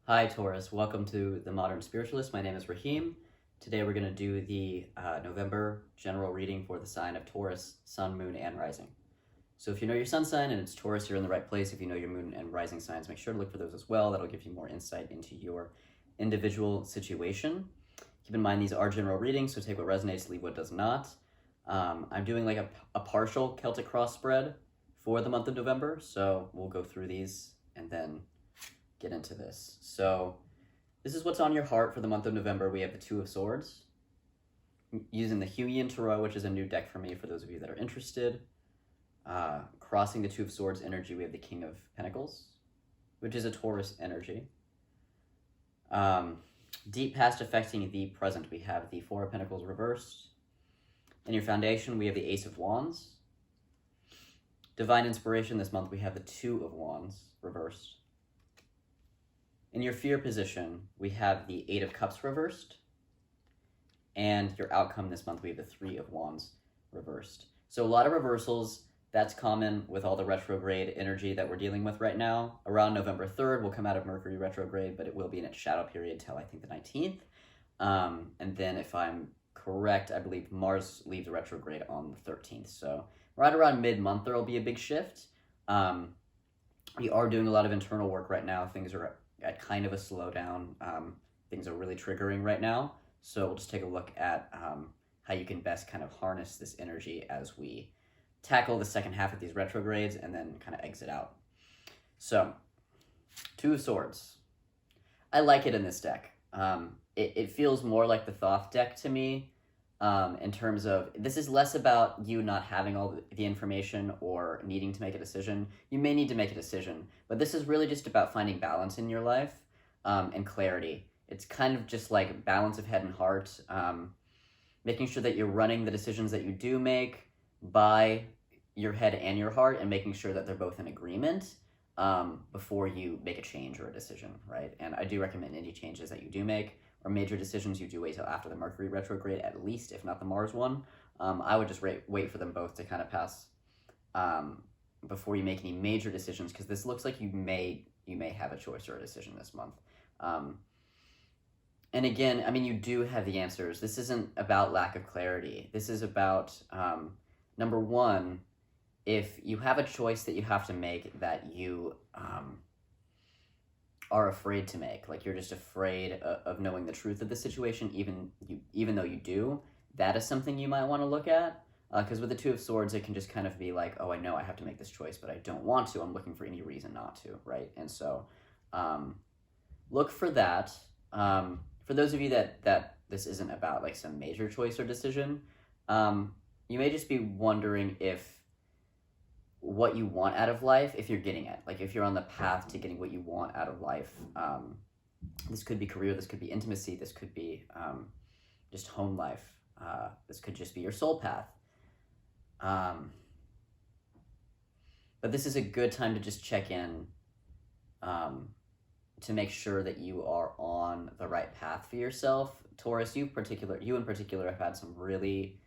Hi Taurus, welcome to The Modern Spiritualist. My name is Raheem. Today we're going to do the November general reading for the sign of Taurus, Sun, Moon, and Rising. So if you know your sun sign and it's Taurus, you're in the right place. If you know your moon and rising signs, make sure to look for those as well. That'll give you more insight into your individual situation. Keep in mind these are general readings, so take what resonates, leave what does not. I'm doing like a partial Celtic cross spread for the month of November, so we'll go through these and then get into this. So this is what's on your heart for the month of November. We have the Two of Swords, using the Huiyin Tarot, which is a new deck for me for those of you that are interested. Crossing the Two of Swords energy, we have the King of Pentacles, which is a Taurus energy. Deep past affecting the present, we have the Four of Pentacles reversed. In your foundation, we have the Ace of Wands. Divine inspiration this month, we have the Two of Wands reversed. In your fear position, we have the Eight of Cups reversed. And your outcome this month, we have the Three of Wands reversed. So a lot of reversals. That's common with all the retrograde energy that we're dealing with right now. Around November 3rd, we'll come out of Mercury retrograde, but it will be in its shadow period till I think the 19th. And then if I'm correct, I believe Mars leaves retrograde on the 13th. So right around mid-month, there will be a big shift. We are doing a lot of internal work right now. Things are at kind of a slowdown. Things are really triggering right now. So we'll just take a look at how you can best kind of harness this energy as we tackle the second half of these retrogrades and then kind of exit out. So, Two of Swords. I like it in this deck. It feels more like the Thoth deck to me, in terms of, this is less about you not having all the information or needing to make a decision. You may need to make a decision, but this is really just about finding balance in your life, and clarity. It's kind of just like balance of head and heart, making sure that you're running the decisions that you do make by your head and your heart, and making sure that they're both in agreement before you make a change or a decision, right? And I do recommend any changes that you do make or major decisions, you do wait till after the Mercury retrograde, at least, if not the Mars one. I would just wait for them both to kind of pass before you make any major decisions, because this looks like you may have a choice or a decision this month. And again, I mean, you do have the answers. This isn't about lack of clarity. This is about, number one, if you have a choice that you have to make that you are afraid to make, like you're just afraid of knowing the truth of the situation, even though you do, that is something you might want to look at. Because with the Two of Swords, it can just kind of be like, oh, I know I have to make this choice, but I don't want to. I'm looking for any reason not to, right? And so look for that. For those of you that this isn't about like some major choice or decision, you may just be wondering if what you want out of life, if you're getting it, like if you're on the path to getting what you want out of life. This could be career, this could be intimacy, this could be just home life, this could just be your soul path. But this is a good time to just check in, to make sure that you are on the right path for yourself. Taurus, you in particular have had some really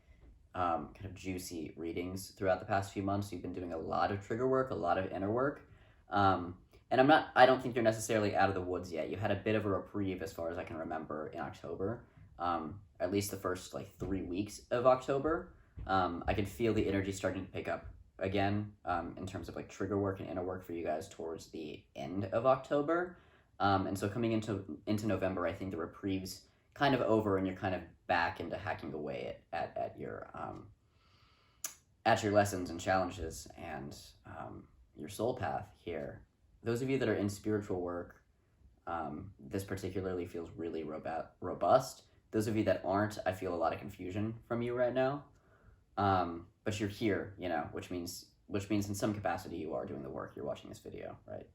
kind of juicy readings throughout the past few months. You've been doing a lot of trigger work, a lot of inner work. And I don't think you're necessarily out of the woods yet. You had a bit of a reprieve as far as I can remember in October, at least the first like 3 weeks of October. I can feel the energy starting to pick up again, in terms of like trigger work and inner work for you guys towards the end of October. And so coming into November, I think the reprieve's kind of over and you're kind of back into hacking away at your lessons and challenges and your soul path here. Those of you that are in spiritual work, this particularly feels really robust. Those of you that aren't, I feel a lot of confusion from you right now. But you're here, which means in some capacity you are doing the work. You're watching this video, right?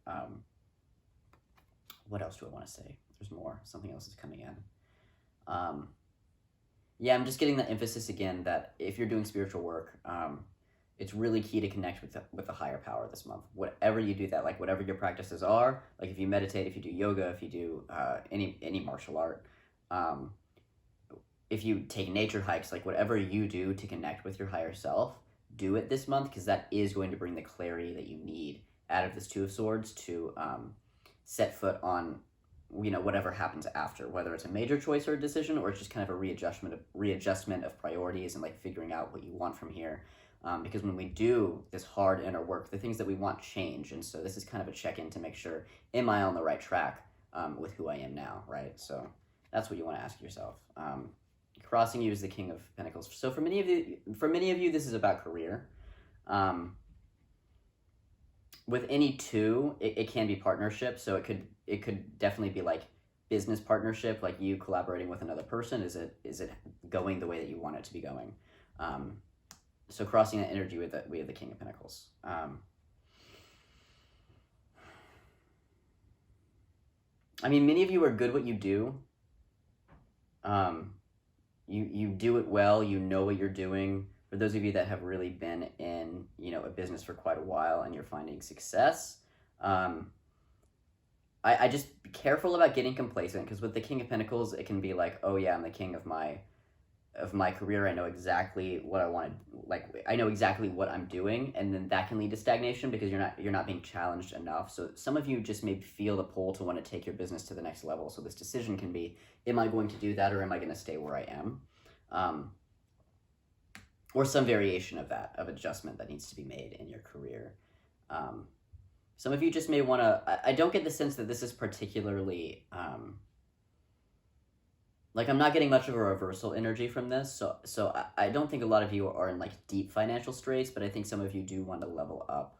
What else do I want to say? There's more. Something else is coming in. Yeah, I'm just getting the emphasis again that if you're doing spiritual work, it's really key to connect with the higher power this month. Whatever you do that, like whatever your practices are, like if you meditate, if you do yoga, if you do any martial art, if you take nature hikes, like whatever you do to connect with your higher self, do it this month, because that is going to bring the clarity that you need out of this Two of Swords to set foot on whatever happens after, whether it's a major choice or a decision, or it's just kind of a readjustment of priorities and like figuring out what you want from here. Because when we do this hard inner work, the things that we want change. And so this is kind of a check-in to make sure, am I on the right track with who I am now, right? So that's what you want to ask yourself. Crossing you is the King of Pentacles. So for many of you, this is about career. With any two, it can be partnership. So it could definitely be like business partnership, like you collaborating with another person. Is it going the way that you want it to be going? So crossing that energy we have the King of Pentacles. I mean, many of you are good what you do. You do it well. You know what you're doing. For those of you that have really been in, a business for quite a while and you're finding success, I just be careful about getting complacent, because with the King of Pentacles, it can be like, oh yeah, I'm the king of my career. I know exactly what I want to, like, I know exactly what I'm doing, and then that can lead to stagnation because you're not being challenged enough. So some of you just may feel the pull to want to take your business to the next level. So this decision can be, am I going to do that, or am I going to stay where I am? Or some variation of that, of adjustment that needs to be made in your career. Some of you just may want to, I don't get the sense that this is particularly, like, I'm not getting much of a reversal energy from this, so I don't think a lot of you are in like deep financial straits, but I think some of you do want to level up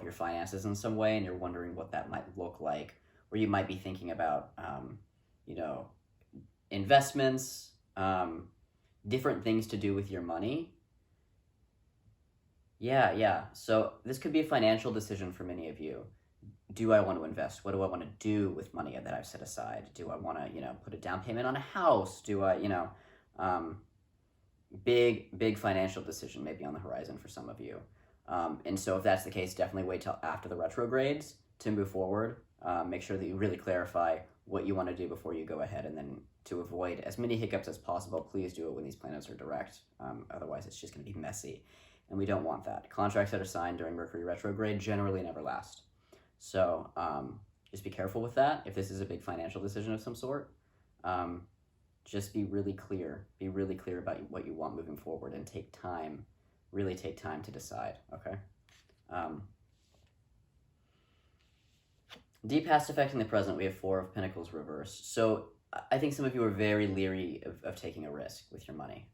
your finances in some way, and you're wondering what that might look like, or you might be thinking about, investments, different things to do with your money. Yeah. So this could be a financial decision for many of you. Do I want to invest? What do I want to do with money that I've set aside? Do I want to, put a down payment on a house? Do I, big financial decision maybe on the horizon for some of you. And so if that's the case, definitely wait till after the retrogrades to move forward. Make sure that you really clarify what you want to do before you go ahead, and then to avoid as many hiccups as possible, please do it when these planets are direct. Otherwise, it's just going to be messy, and we don't want that. Contracts that are signed during Mercury retrograde generally never last. So just be careful with that. If this is a big financial decision of some sort, just be really clear. Be really clear about what you want moving forward, and really take time to decide, okay? Deep past affecting the present, we have Four of Pentacles reversed. So I think some of you are very leery of taking a risk with your money,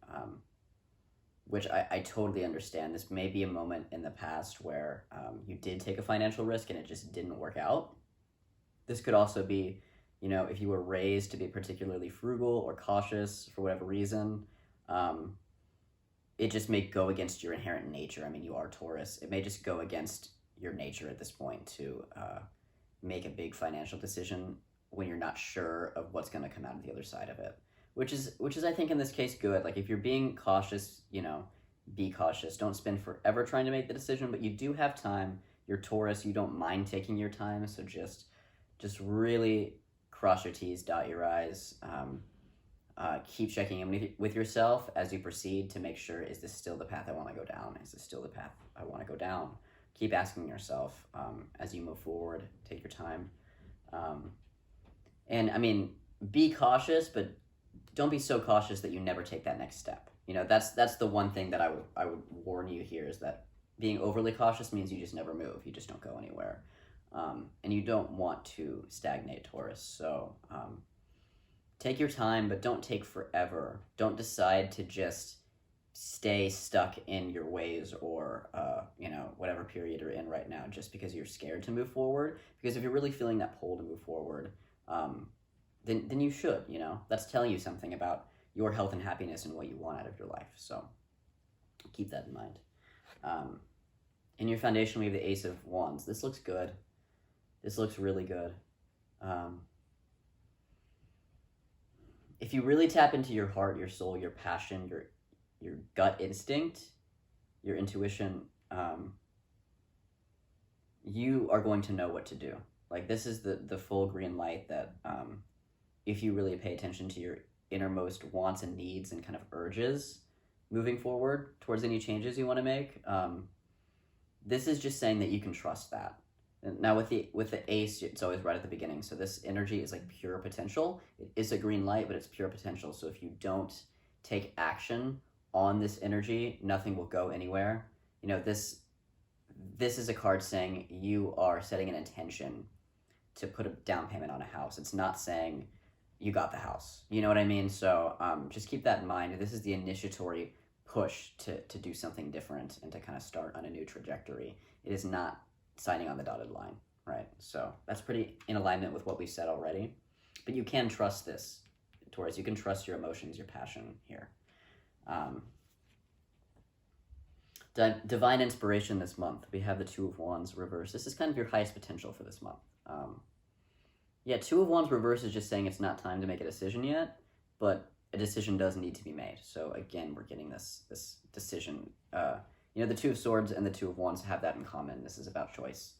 which I totally understand. This may be a moment in the past where you did take a financial risk and it just didn't work out. This could also be, if you were raised to be particularly frugal or cautious for whatever reason, it just may go against your inherent nature. I mean, you are Taurus. It may just go against your nature at this point to make a big financial decision when you're not sure of what's going to come out of the other side of it, which is I think in this case good. Like, if you're being cautious, be cautious. Don't spend forever trying to make the decision, but you do have time. You're Taurus. You don't mind taking your time, so just really cross your T's, dot your I's. Keep checking in with yourself as you proceed to make sure, is this still the path I want to go down? Is this still the path I want to go down? Keep asking yourself as you move forward. Take your time. And I mean, be cautious, but don't be so cautious that you never take that next step. That's the one thing that I would warn you here, is that being overly cautious means you just never move. You just don't go anywhere. And you don't want to stagnate, Taurus. So take your time, but don't take forever. Don't decide to just stay stuck in your ways or, whatever period you're in right now, just because you're scared to move forward. Because if you're really feeling that pull to move forward, then you should, that's telling you something about your health and happiness and what you want out of your life. So keep that in mind. In your foundation, we have the Ace of Wands. This looks good. This looks really good. If you really tap into your heart, your soul, your passion, your gut instinct, your intuition, you are going to know what to do. Like, this is the full green light that if you really pay attention to your innermost wants and needs and kind of urges moving forward towards any changes you want to make, this is just saying that you can trust that Now with the ace, it's always right at the beginning. So this energy is like pure potential. It is a green light, but it's pure potential. So if you don't take action on this energy, nothing will go anywhere. You know, this is a card saying you are setting an intention to put a down payment on a house. It's not saying you got the house. You know what I mean? So just keep that in mind. This is the initiatory push to do something different and to kind of start on a new trajectory. It is not signing on the dotted line, right? So that's pretty in alignment with what we said already. But you can trust this, Taurus. You can trust your emotions, your passion here. Divine inspiration this month. We have the Two of Wands reverse. This is kind of your highest potential for this month. Yeah, Two of Wands reverse is just saying it's not time to make a decision yet, but a decision does need to be made. So again, we're getting this decision. You know, the Two of Swords and the Two of Wands have that in common. This is about choice.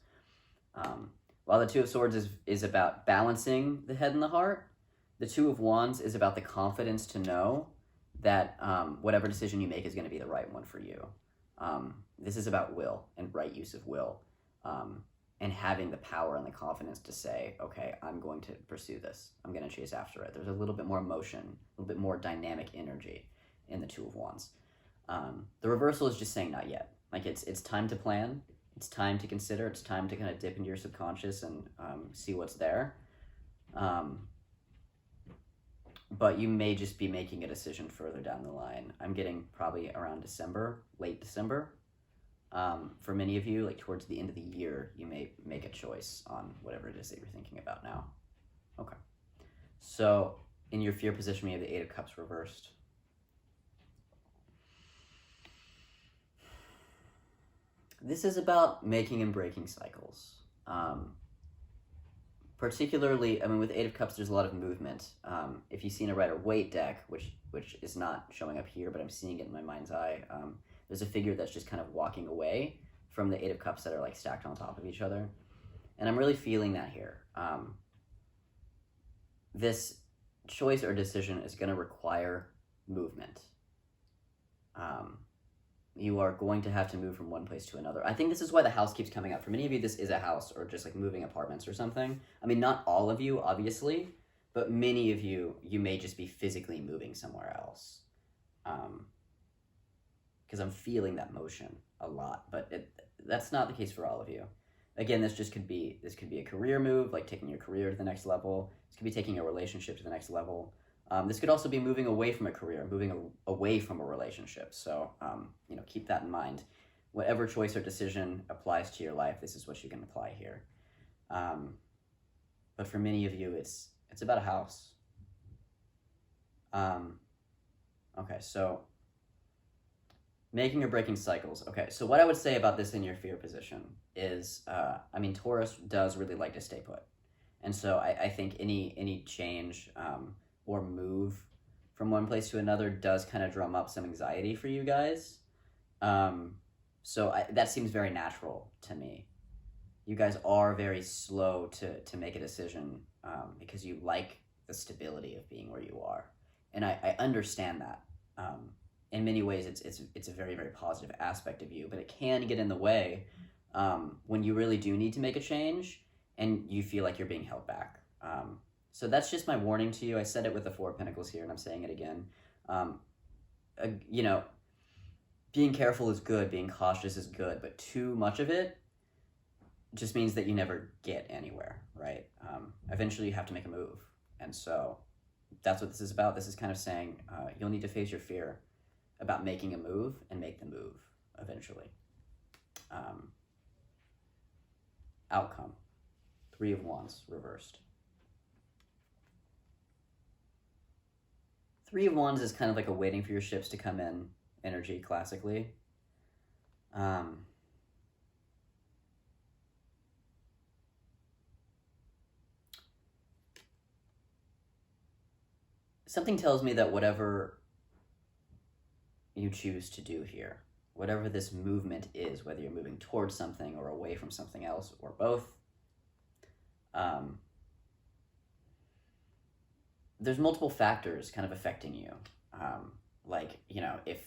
While the Two of Swords is about balancing the head and the heart, the Two of Wands is about the confidence to know that whatever decision you make is going to be the right one for you. This is about will and right use of will, and having the power and the confidence to say, okay, I'm going to pursue this. I'm going to chase after it. There's a little bit more motion, a little bit more dynamic energy in the Two of Wands. The reversal is just saying not yet. Like it's time to plan. It's time to consider. It's time to kind of dip into your subconscious and see what's there. But you may just be making a decision further down the line. I'm getting probably around December, late December. For many of you, like towards the end of the year, you may make a choice on whatever it is that you're thinking about now. Okay. So in your fear position, we have the Eight of Cups reversed. This is about making and breaking cycles. Particularly, I mean, with Eight of Cups, there's a lot of movement. If you've seen a Rider-Waite deck, which is not showing up here, but I'm seeing it in my mind's eye, there's a figure that's just kind of walking away from the Eight of Cups that are like stacked on top of each other. And I'm really feeling that here. This choice or decision is going to require movement. You are going to have to move from one place to another. I think this is why the house keeps coming up. For many of you, this is a house or just like moving apartments or something. I mean, not all of you, obviously, but many of you, you may just be physically moving somewhere else. Because I'm feeling that motion a lot, but that's not the case for all of you. Again, this could be a career move, like taking your career to the next level. This could be taking a relationship to the next level. This could also be moving away from a career, moving away from a relationship. So, you know, keep that in mind. Whatever choice or decision applies to your life, this is what you can apply here. But for many of you, it's about a house. Okay, so making or breaking cycles. Okay, so what I would say about this in your fear position is, I mean, Taurus does really like to stay put. And so I think any change or move from one place to another does kind of drum up some anxiety for you guys. So that seems very natural to me. You guys are very slow to make a decision because you like the stability of being where you are. And I understand that. In many ways, it's a very, very positive aspect of you, but it can get in the way when you really do need to make a change and you feel like you're being held back. So that's just my warning to you. I said it with the Four of Pentacles here, and I'm saying it again. You know, being careful is good, being cautious is good, but too much of it just means that you never get anywhere, right? Eventually you have to make a move. And so that's what this is about. This is kind of saying you'll need to face your fear about making a move and make the move eventually. Outcome. Three of Wands reversed. Three of Wands is kind of like a waiting for your ships to come in energy, classically. Something tells me that whatever you choose to do here, whatever this movement is, whether you're moving towards something or away from something else or both, there's multiple factors kind of affecting you. Like, you know, if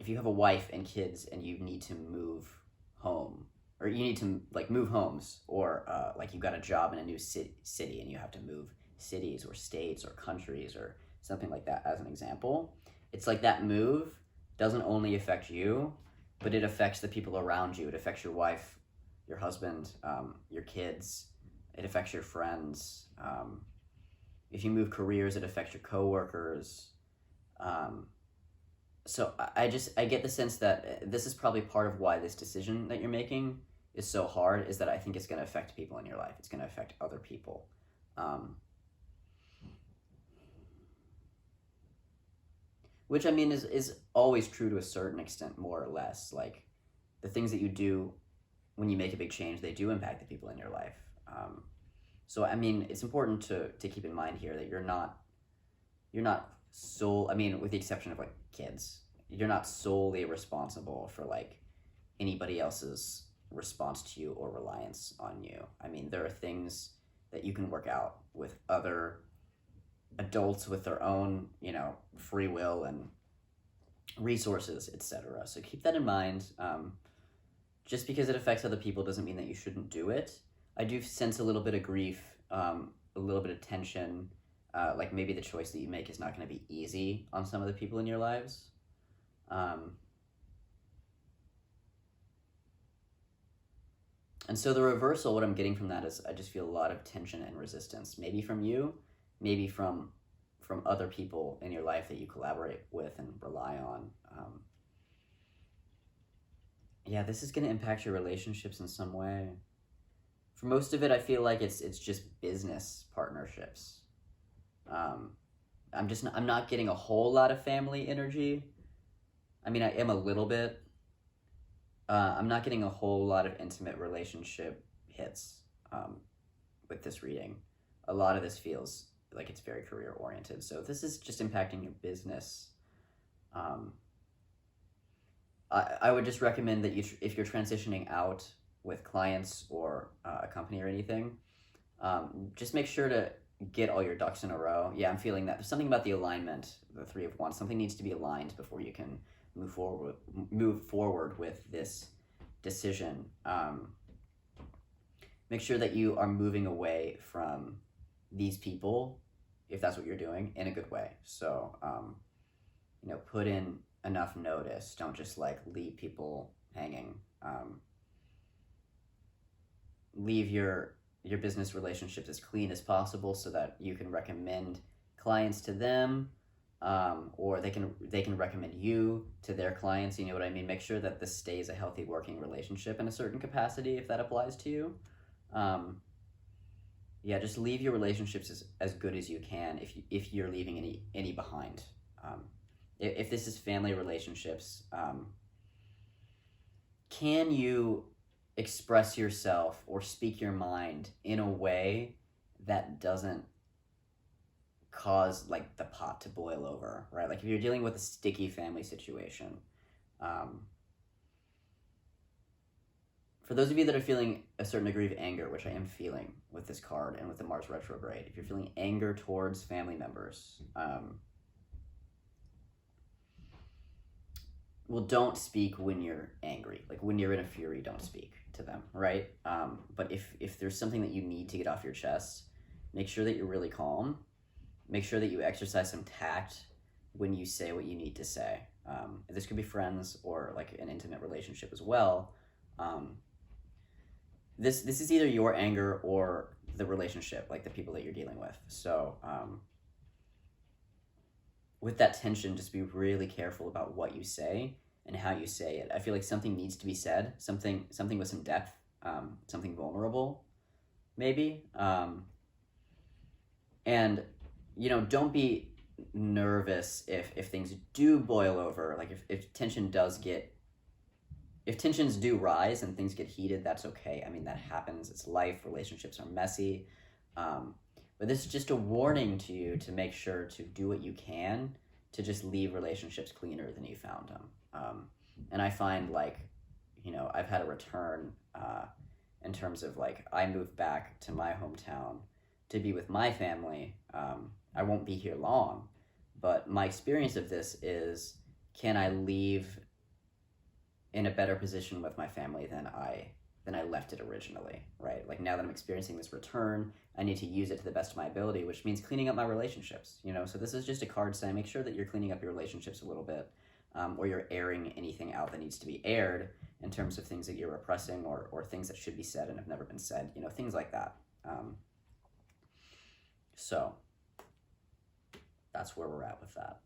you have a wife and kids and you need to move home, or you need to like move homes, or like you got a job in a new city and you have to move cities or states or countries or something like that as an example. It's like that move doesn't only affect you, but it affects the people around you. It affects your wife, your husband, your kids. It affects your friends. If you move careers, it affects your coworkers. So I get the sense that this is probably part of why this decision that you're making is so hard, is that I think it's going to affect people in your life. It's going to affect other people. Which, I mean, is always true to a certain extent, more or less. Like, the things that you do when you make a big change, they do impact the people in your life. So, I mean, it's important to keep in mind here that you're not I mean, with the exception of, like, kids, you're not solely responsible for, like, anybody else's response to you or reliance on you. I mean, there are things that you can work out with other adults with their own, free will and resources, etc. So keep that in mind. Just because it affects other people doesn't mean that you shouldn't do it. I do sense a little bit of grief, a little bit of tension, like maybe the choice that you make is not going to be easy on some of the people in your lives. And so the reversal, what I'm getting from that is I just feel a lot of tension and resistance, maybe from you, maybe from other people in your life that you collaborate with and rely on. Yeah, this is going to impact your relationships in some way. For most of it, I feel like it's just business partnerships. I'm not getting a whole lot of family energy. I mean, I am a little bit. I'm not getting a whole lot of intimate relationship hits with this reading. A lot of this feels like it's very career oriented. So if this is just impacting your business, I would just recommend that if you're transitioning out with clients or a company or anything, just make sure to get all your ducks in a row. Yeah, I'm feeling that. There's something about the alignment, the Three of Wands. Something needs to be aligned before you can move forward with this decision. Make sure that you are moving away from these people, if that's what you're doing, in a good way. So, put in enough notice. Don't just like leave people hanging. Leave your business relationships as clean as possible so that you can recommend clients to them, or they can recommend you to their clients. You know what I mean? Make sure that this stays a healthy working relationship in a certain capacity, if that applies to you. Yeah, just leave your relationships as good as you can if you're leaving any behind. If this is family relationships, can you express yourself or speak your mind in a way that doesn't cause like the pot to boil over, right? Like if you're dealing with a sticky family situation, for those of you that are feeling a certain degree of anger, which I am feeling with this card and with the Mars retrograde, if you're feeling anger towards family members, well, don't speak when you're angry. Like when you're in a fury, don't speak to them, right? But if there's something that you need to get off your chest, make sure that you're really calm. Make sure that you exercise some tact when you say what you need to say. This could be friends or like an intimate relationship as well. This is either your anger or the relationship, like the people that you're dealing with. So with that tension, just be really careful about what you say and how you say it. I feel like something needs to be said, something with some depth, something vulnerable, maybe. And don't be nervous if things do boil over. Like if tensions do rise and things get heated, that's okay. I mean, that happens. It's life. Relationships are messy. But this is just a warning to you to make sure to do what you can to just leave relationships cleaner than you found them. And I find I've had a return in terms of like I moved back to my hometown to be with my family. I won't be here long, but my experience of this is, can I leave in a better position with my family than I than I left it originally, right? Like now that I'm experiencing this return, I need to use it to the best of my ability, which means cleaning up my relationships, you know? So this is just a card saying, make sure that you're cleaning up your relationships a little bit, or you're airing anything out that needs to be aired in terms of things that you're repressing or things that should be said and have never been said, you know, things like that. So that's where we're at with that.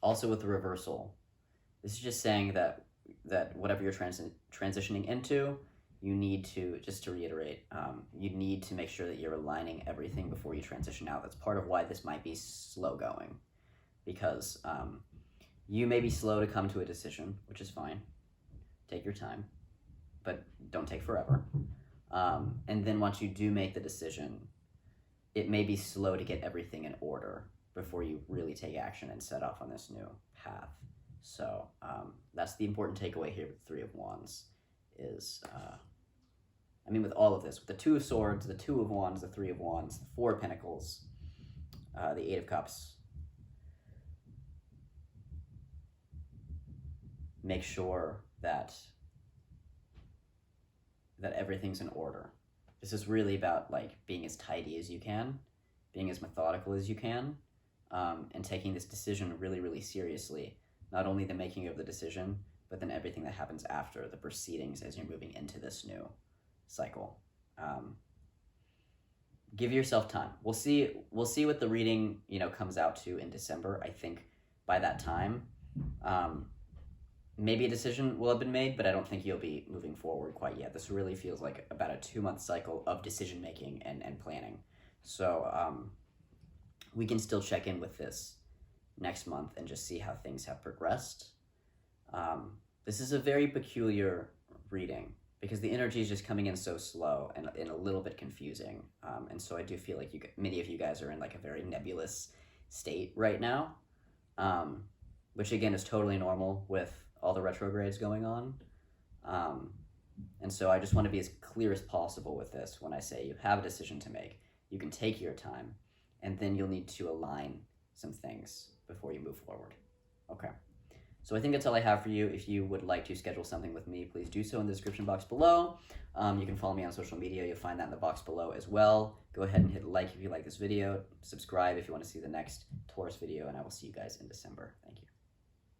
Also with the reversal, this is just saying that whatever you're transitioning into, you need to, just to reiterate, you need to make sure that you're aligning everything before you transition out. That's part of why this might be slow going, because you may be slow to come to a decision, which is fine. Take your time, but don't take forever. And then once you do make the decision, it may be slow to get everything in order before you really take action and set off on this new path. So that's the important takeaway here with the Three of Wands is, I mean, with all of this, with the Two of Swords, the Two of Wands, the Three of Wands, the Four of Pentacles, the Eight of Cups, make sure that everything's in order. This is really about like being as tidy as you can, being as methodical as you can, and taking this decision really, really seriously. Not only the making of the decision, but then everything that happens after, the proceedings as you're moving into this new cycle. Give yourself time. We'll see what the reading, you know, comes out to in December. I think by that time, maybe a decision will have been made, but I don't think you'll be moving forward quite yet. This really feels like about a 2-month cycle of decision making and planning. So we can still check in with this next month and just see how things have progressed. This is a very peculiar reading because the energy is just coming in so slow and a little bit confusing. And so I do feel like many of you guys are in like a very nebulous state right now, which again is totally normal with all the retrogrades going on. And so I just want to be as clear as possible with this when I say you have a decision to make. You can take your time, and then you'll need to align some things before you move forward. Okay. So I think that's all I have for you. If you would like to schedule something with me, please do so in the description box below. You can follow me on social media. You'll find that in the box below as well. Go ahead and hit like if you like this video. Subscribe if you want to see the next Taurus video, and I will see you guys in December. Thank you.